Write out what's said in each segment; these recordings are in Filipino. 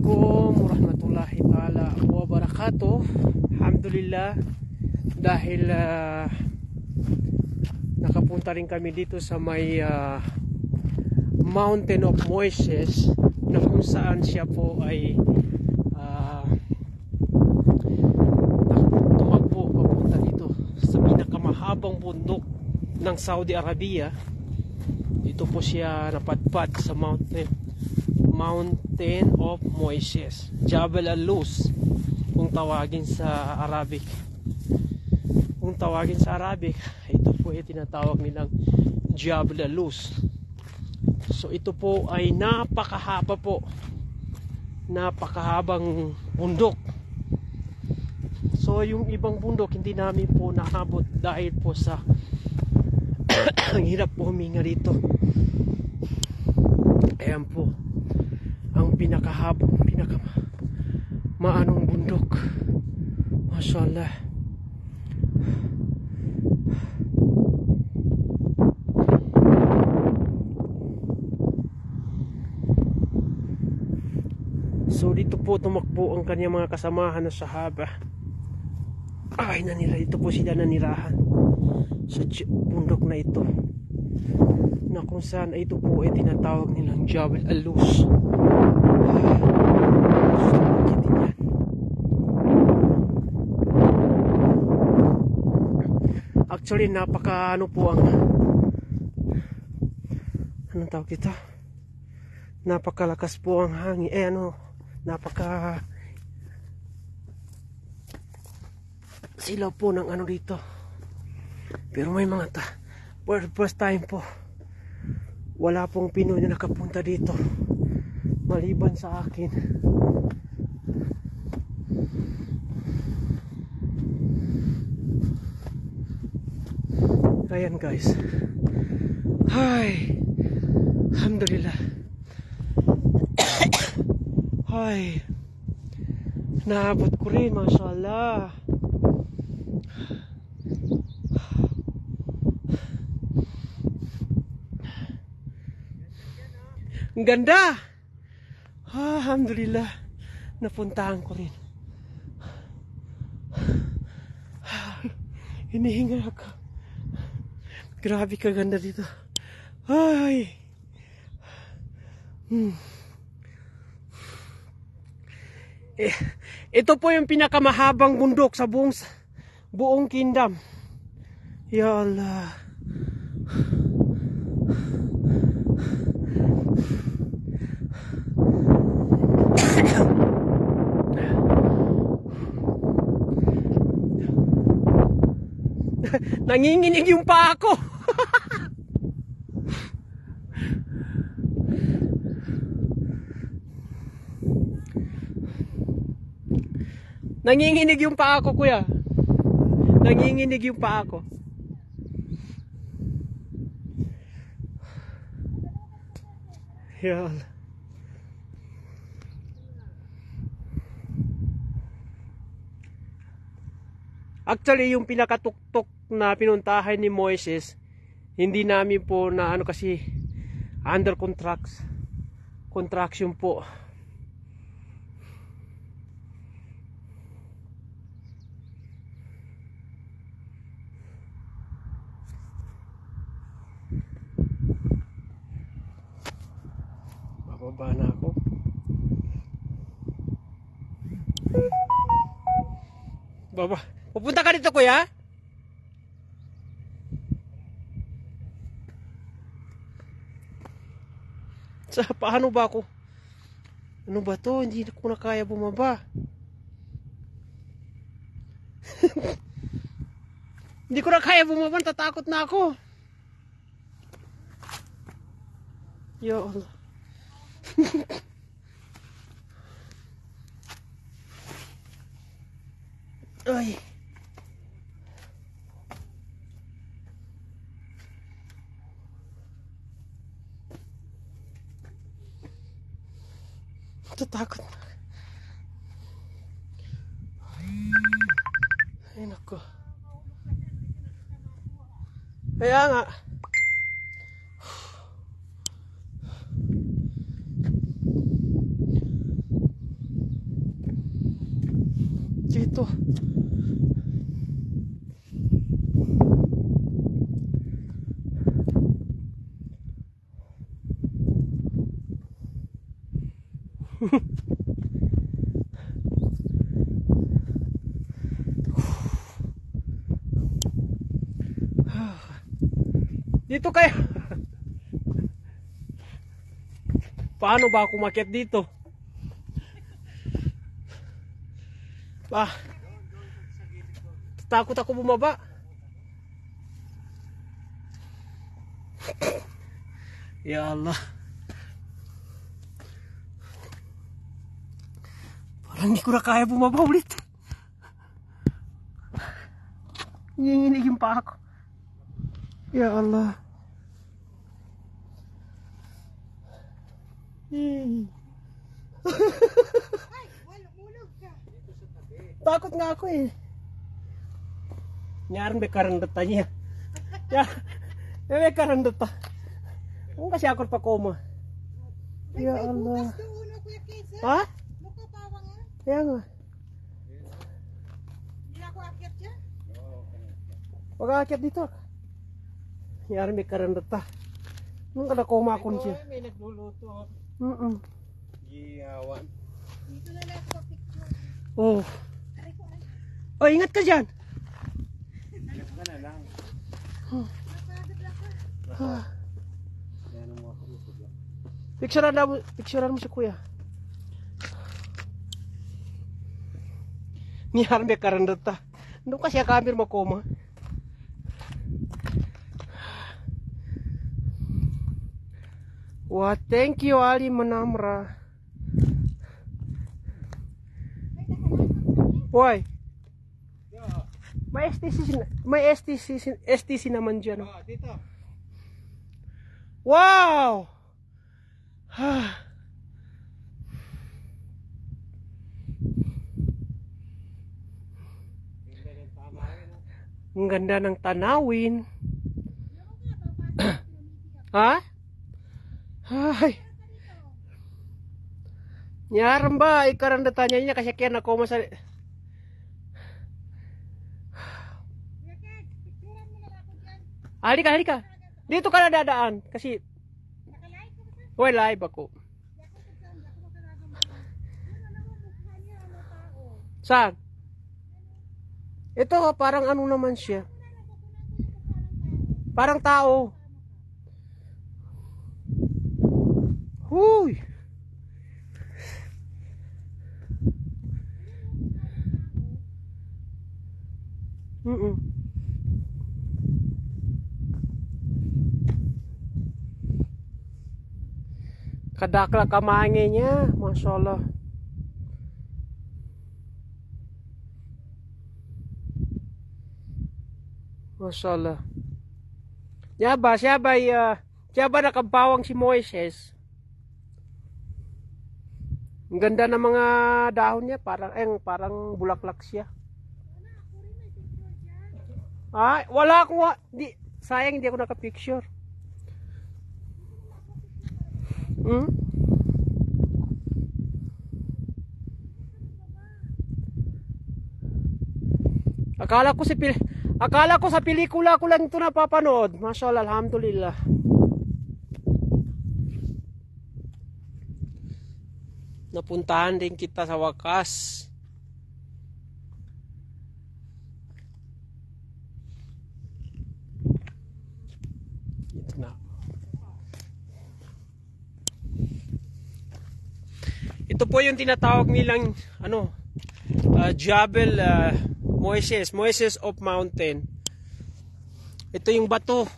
Assalamualaikum warahmatullahi ta'ala wabarakatuh. Alhamdulillah, dahil nakapunta rin kami dito sa may Mountain of Moises, na kung saan siya po ay tumakbo papunta dito sa pinakamahabang bundok ng Saudi Arabia. Dito po siya napadpad sa Mountain of Moises, Jabal al-Luz kung tawagin sa Arabic. Kung tawagin sa Arabic, ito po ay tinatawag nilang Jabal al-Luz. So ito po ay napakahaba po, napakahabang bundok. So yung ibang bundok hindi namin po naabot dahil po sa ang hirap po huminga dito. Ayan po ang pinakahabang, maanong bundok. Mashallah. So dito po tumakbo ang kanyang mga kasamahan na sahaba. Ay, dito po sila nanirahan sa bundok na ito, na kung saan ito po ay tinatawag nilang Jabal al-Luz. Actually napaka po ang anong tawag ito, napakalakas po ang hangin, napaka silaw po ng dito. Pero may mga first time po, wala pong Pinoy na nakapunta dito maliban sa akin. Ayan guys, hi, alhamdulillah. Hi, naabot ko rin, mashallah. Ang ganda. Alhamdulillah, napuntahan ko rin. Hinihinga ako. Grabe kaganda dito. Ay. Ito po yung pinakamahabang bundok sa buong kingdom. Ya Allah. Nanginginig yung paa ko. Nanginginig yung paa ko, kuya. Nanginginig yung paa ko. Yan. Actually, yung pinakatuktok na pinuntahan ni Moises, hindi namin po na kasi under contraction po. Bababa na ako. Baba. Pupunta ka dito, kuya? Paano ba ako? Ano ba to? Hindi ko na kaya bumaba. Hindi ko na kaya bumaba. Tatakot na ako. Ya Allah. Ay. Takot na. Ay nako. Kaya nga. dito. Dito kayo. Paano ba ako umakyat dito? Takot ako bumaba. Ya Allah. Parang hindi ko na kaya bumaba ulit. Nanginginig pa ako. Ya Allah. Takot nga ako eh. Nyaran may karandata niya. May karandata. Kung kasi ako pa koma. Ya Allah. Ha? Kaya nga. Hindi ako akyat dyan. Wag aakyat dito. Nyaran may karandata. Nung kada koma ako siya. May nagluluto. Giyawan. Dito na lang ako picture. Oh. Aray ko, aray. Oh, ingat ka dyan. Ingat ka na lang. Napagod lang ka. Yan mo ako. Picturean mo si kuya. Niyar may karandata. Nung kasi kamir makoma. Wah, thank you Ali Manamra. Why? May STC naman dyan. Oh, dito. Wow! Ang ganda ng tanawin. Ha? Ay. Nyaram ba? Ikaranda tanya niya kasi kaya nakoma sa... Halika, halika. Dito ka na dadaan. Kasi... Uy, live ako. Saan? Ito, parang ano naman siya. Parang tao. Huy! Kadakla kamangi niya, masyaallah. Masyaallah. Siya ba nakabawang si Moises? Ang ganda ng mga dahon niya, parang bulaklak siya. Ah, wala akong sayang hindi ako naka-picture. Akala ko sa pelikula ko lang ito napapanood. Masyaallah, alhamdulillah. Napuntahan din kita sa wakas. Ito na. Ito po yung tinatawag nilang Jabal Moises of Mountain. Ito yung bato.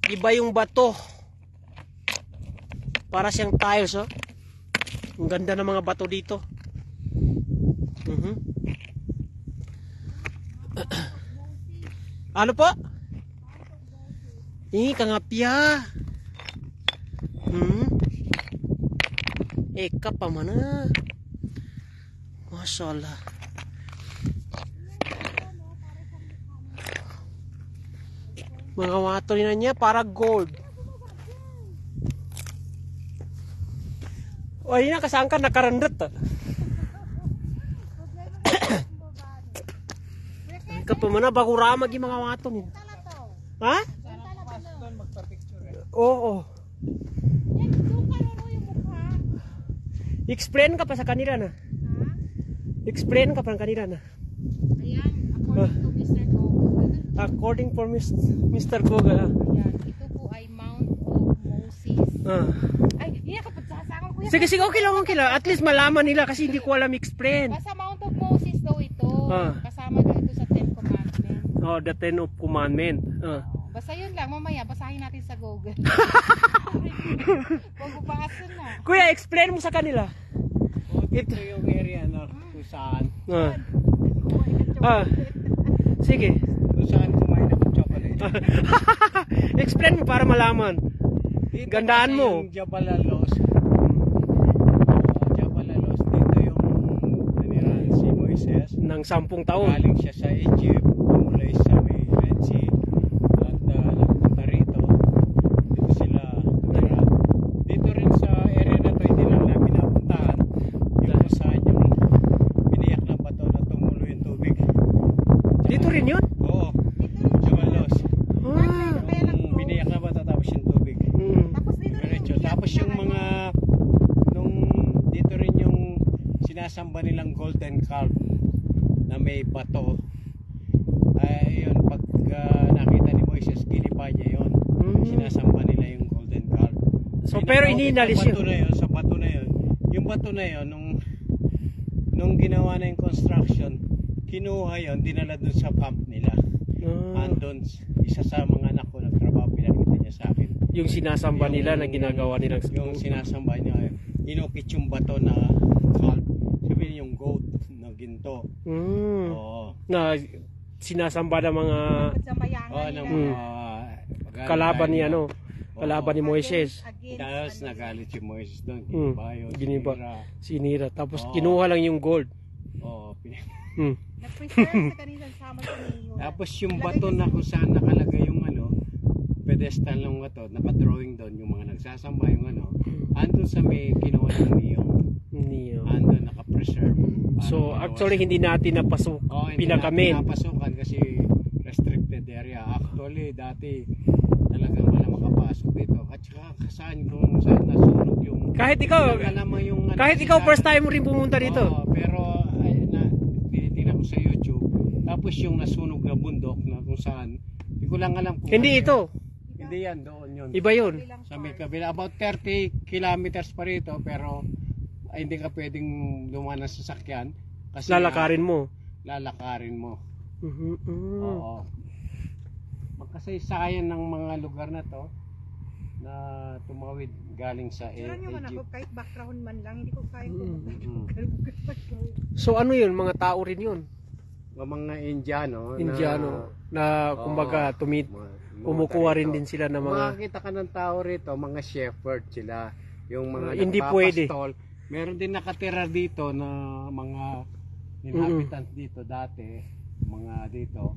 Iba yung bato. Para siyang tiles, oh. Ang ganda ng mga bato dito. Ano po? Kangapya. Eka pa mana. Masyaallah. Mga wato na niya para gold. O yun na kasangkan nakarandat. pa man na bago ramag yung mga waton. Tala to. Ha? Tala pa no. Doon magpa-picture eh. Oo. Yan, suka ro yung mukha. Explain ka pa sa kanila na. Ha? Explain ka pa kanila na. Ayan, according to Mr. Google. According for Mr. Google. Ayan, ito po ay Mount of Moses. Ah. Ay, hindi ako pagsasakang kuya. Sige, sige, okay lang, okay lang. At least malaman nila kasi hindi ko alam explain. Basta Mount of Moses daw ito. Ah. Kasama daw ito sa Ten Commandments. Oh, the 10 of commandment. Basta yun lang, mamaya basahin natin sa Google. Pagbubasan na. Kuya, explain mo sa kanila. Ito yung area na kung saan. Sige. Kung saan kumain ako chocolate. Explain mo para malaman. Dito Gandaan kasi mo. Yung Jabalalos. Jabalalos. Dito yung nanirahan si Moises. Ng 10 taon. Galing siya sa Egypt. Tumulay sa may Red Sea. At nagpunta rito. Dito sila tumira. Dito rin sa area na to, hindi lang namin napuntahan. Yung kung saan yung biniyak na bato na tumulo yung tubig. Dito rin yun? Oo. Jabalalos. Ah. Yung biniyak na bato tapos yung tubig. Tapos dito Diretso. Tapos yung mga nung dito rin yung sinasamba nilang golden calf na may bato. Ay yun pag nakita ni Moises ginipa niya yun. Sinasamba nila yung golden calf. So, pero ininalis yun. Sa bato na yun. Yung bato na yun nung ginawa na yung construction, kinuha yun, dinala dun sa camp nila. Andun, isa sa mga anak ko nagtrabaho, pinakita niya sa akin. Yung sinasamba nila na ginagawa nilang Yung sinasamba niya, inukit yung bato na calf. Sabihin yung goat na ginto. Oo. Na sinasamba ng mga Oo, ng mga kalaban ni ano, kalaban ni Moises. Tapos nagalit si Moises doon. Giniba. Sinira. Tapos Oo. kinuha lang yung gold. Oo. nag-preserve sa kanila sama sa niyo. Tapos yung bato na kung saan nakalagay yung ano, pedestal ng bato, nakadrawing doon yung mga nagsasamba yung ano, andun sa may kinuha ng niyong. Andun nakapreserve. So actually hindi natin napasok. Hindi pinakamin. natin napasukan kasi restricted area. Actually dati talagang wala makapasok dito. At saka saan kung saan nasunog yung Kahit ikaw, yung, kahit ikaw first time mo rin pumunta dito. Oo, pero tinitingnan ko sa YouTube. Tapos yung nasunog na bundok na kung saan, hindi ko lang alam kung Hindi ito. Hindi yan, doon yun. Iba yun. Sa may kabila. About 30 kilometers pa rito, pero hindi ka pwedeng dumaan ng sasakyan. Kasi Lalakarin mo. Lalakarin mo. Oo. Magkasaysayan ng mga lugar na to na tumawid galing sa Sira nyo man ako, Egypt. kahit background man lang, hindi ko kaya So ano yun? Mga tao rin yun. Mga Indiano. Indiano. Na kumbaga kumukuha rin din sila ng mga... Makakita ka ng tao rito, mga shepherd sila. Yung mga Hindi pwede. Meron din nakatira dito na mga inhabitants dito dati. Mga dito.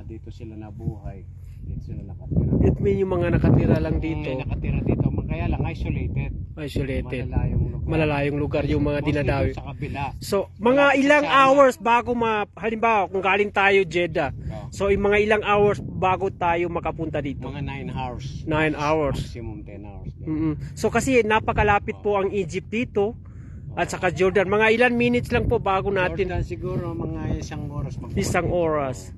Dito sila nabuhay. Dito sila nakatira. It mean yung mga nakatira lang dito. Yung nakatira dito. Kaya lang isolated. Isolated. Malalayong lugar. Malalayong lugar yung mga Mostly dinadawi. doon sa kabila. So, mga ilang hours bago halimbawa kung galing tayo Jeddah. So, yung mga ilang hours bago tayo makapunta dito. Mga 9 hours. 9 hours. Maximum 10 hours. So, kasi napakalapit po ang Egypt dito at saka Jordan. Mga ilan minutes lang po bago natin. Jordan siguro mga 1 oras. Isang oras.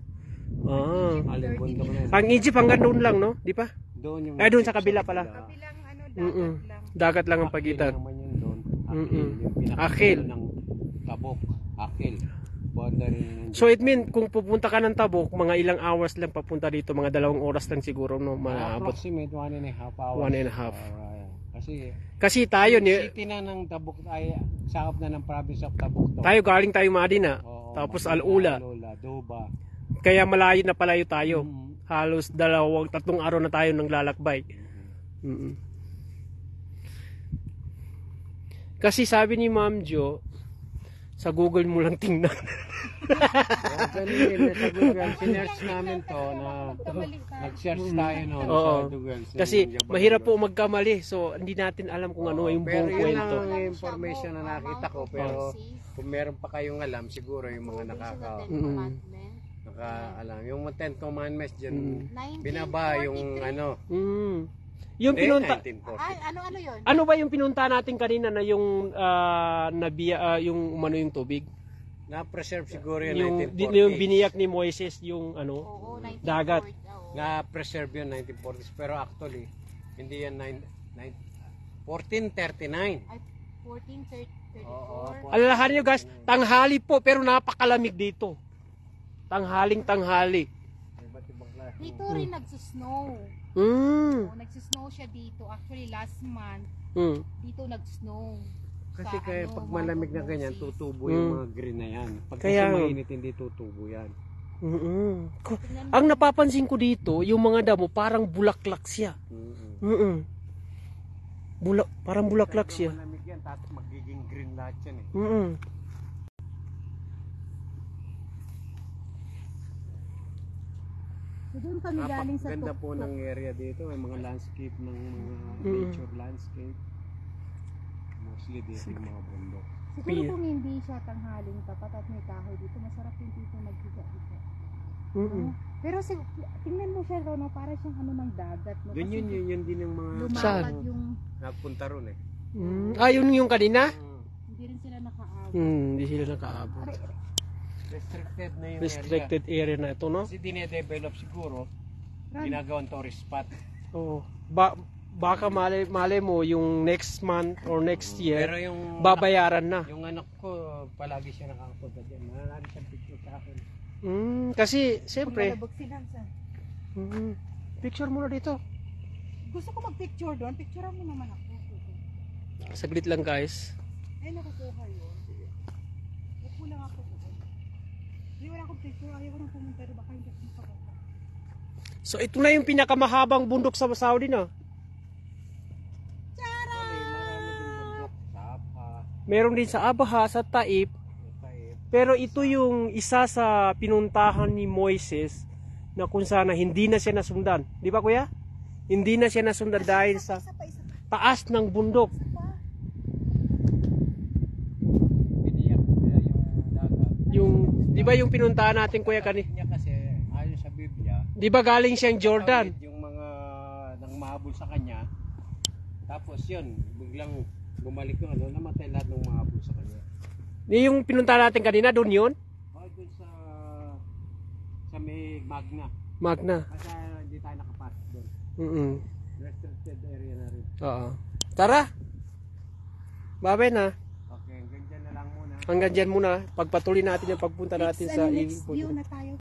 Aling bundok na yun. Ang Egypt hanggang doon lang, no? Di pa? Doon yung Doon sa kabila pala. Kabilang dagat lang. Dagat lang ang pagitan. Akil naman yun doon. Akil. Akil. Ng Tabok. Akil. Boundary ng So it mean kung pupunta ka ng Tabuk, mga ilang hours lang papunta dito, mga 2 oras lang siguro no maabot. Approximate 1.5 hours. 1.5. Kasi Tayo city na ng Tabuk ay sakop na ng province of Tabuk to. tayo galing tayo Madina, tapos Al-Ula. Doba. Kaya malayo na palayo tayo. Halos 2-3 araw na tayo nang lalakbay. Kasi sabi ni Ma'am Jo, sa Google mo lang tingnan. Ganun sa Google, sinearch namin to na nag-search tayo noon sa Google. Kasi mahirap po magkamali. So hindi natin alam kung ano yung buong kwento. Pero yun ang information na nakita ko. Pero kung meron pa kayong alam, siguro yung mga Alam, yung Ten Commandments dyan, 1943. binaba yung ano. Yung pinunta, 1940. Ay, ano yun? ano ba yung pinunta natin kanina na yung yung umano yung tubig? Na-preserve siguro Yung, yung 1940s. yung biniyak ni Moises yung ano, Oo, 1940. dagat. Oo. Na-preserve yun 1940s. Pero actually, hindi yan 1439. Ay, 1434. Oo, Alalahan nyo guys, tanghali po pero napakalamig dito. Tanghali. Iba't ibang klase. Dito rin nagsusnow. Mm. Oo, nagsusnow siya dito. Actually, last month, Mm. dito nag-snow. Kasi Sa, kaya ano, pag Mount malamig of na ganyan, Moses. tutubo yung mga green na yan. Pag kasi Kaya- mainit, hindi tutubo yan. Tingnan mo. Ang napapansin ko dito, yung mga damo parang bulaklak siya. Mm. Parang bulaklak siya. Pag malamig yan, tapos magiging green lahat yan eh. Mm. So, doon kami galing sa Ganda po tuktok. ng area dito. May mga landscape ng mga nature landscape. Mostly dito yung mga bundok. Siguro Pia. kung hindi siya tanghaling tapat at may kahoy dito, masarap yung dito maghiga dito. Mm. Pero tingnan mo siya, Rono, para siyang ano ng dagat. No? Yun yun din yung mga Lumakad yung, nagpunta ron eh. Yun yung kanina? hindi rin sila nakaawit. Hindi sila nakaabot. Restricted na yung Restricted area na ito, no? area. Kasi dinedevelop siguro, Ran, ginagawang tourist spot. Oo. Baka malay mo yung next month or next year, Pero yung babayaran na. yung anak ko, palagi siya nakakapunta dyan. Marami siyang picture sa akin. Kasi, siyempre, Paglalabog sila sa... picture muna dito. Gusto ko mag-picture doon. Picturean mo naman ako. Saglit lang guys. Ay, nakukuha yun. Upo lang ako doon. Hindi, wala akong picture. Ayaw ko nang pumunta doon. Baka hindi akong pagkaka. So, ito na yung pinakamahabang bundok sa Saudi na. Marami din bundok, Sapa, Meron din sa Abaha, sa Taif. Taif. Pero ito yung isa sa pinuntahan ni Moises na kung sana hindi na siya nasundan. Di ba kuya? Hindi na siya nasundan dahil sa Isa pa. taas ng bundok. Biniyak nila yung dagat. Yung, di ba yung pinuntahan natin kuya kani? Niya kasi, ayon sa Biblia, Di ba galing siyang Jordan? tawid yung mga nang mahabol sa kanya. Tapos yun, biglang bumalik yung ano, namatay lahat ng mahabol sa kanya. Yung pinuntahan natin kanina, doon yun? O, dun sa may Magna. Magna. Kasi hindi tayo nakapasok doon. Restricted area na rin. Oo. Tara. Babay na. Okay, hanggang dyan na lang muna. Hanggang dyan muna. Pagpatuloy natin yung pagpunta natin sa Next view na tayo.